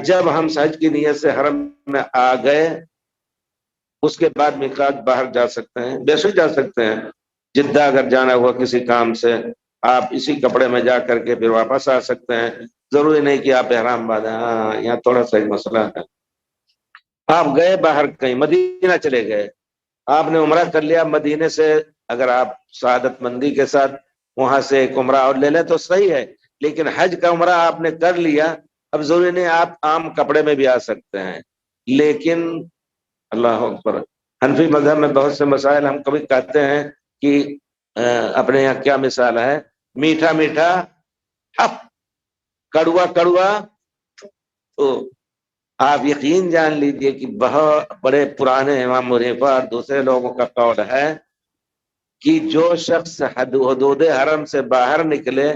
جب ہم حج کی نیت سے حرم میں آ گئے اس کے بعد میقات باہر جا سکتے ہیں، بے شک جا سکتے ہیں۔ جدہ اگر جانا ہوا کسی کام سے آپ اسی کپڑے میں جا کر کے پھر واپس آ سکتے ہیں، ضروری نہیں کہ آپ احرام باندھیں۔ ہاں یہاں تھوڑا سا ایک مسئلہ ہے، آپ گئے باہر کہیں مدینہ چلے گئے، آپ نے عمرہ کر لیا مدینے سے، اگر آپ سعادت مندی کے ساتھ وہاں سے ایک عمرہ اور لے لیں تو صحیح ہے، لیکن حج کا عمرہ آپ نے کر لیا، اب ضروری نہیں آپ عام کپڑے میں بھی آ سکتے ہیں۔ لیکن اللہ اکبر، حنفی مذہب میں بہت سے مسائل ہم کبھی کہتے ہیں کہ اپنے یہاں کیا مثال ہے، میٹھا میٹھا ٹھپ، کڑوا کڑوا، تو آپ یقین جان لیجئے کہ بہت بڑے پرانے امام حنیفہ اور دوسرے لوگوں کا قول ہے کہ جو شخص حدود حرم سے باہر نکلے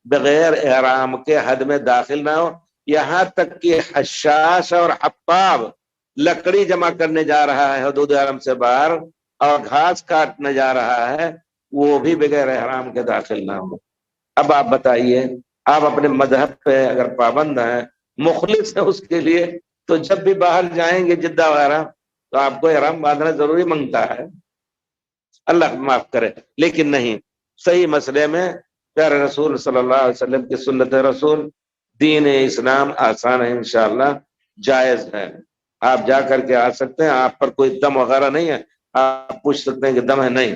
بغیر احرام کے حد میں داخل نہ ہو، یہاں تک کہ حشاش اور حباب لکڑی جمع کرنے جا رہا ہے حدود حرم سے باہر اور گھاس کاٹنے جا رہا ہے، وہ بھی بغیر احرام کے داخل نہ ہو۔ اب آپ بتائیے، آپ اپنے مذہب پہ اگر پابند ہیں، مخلص ہے اس کے لیے، تو جب بھی باہر جائیں گے جدہ وغیرہ تو آپ کو احرام باندھنا ضروری مانگتا ہے، اللہ معاف کرے۔ لیکن نہیں، صحیح مسئلے میں پیارے رسول صلی اللہ علیہ وسلم کی سنت رسول، دین اسلام آسان ہے، انشاءاللہ جائز ہے، آپ جا کر کے آ سکتے ہیں۔ آپ پر کوئی دم وغیرہ نہیں ہے، آپ پوچھ سکتے ہیں کہ دم ہے، نہیں،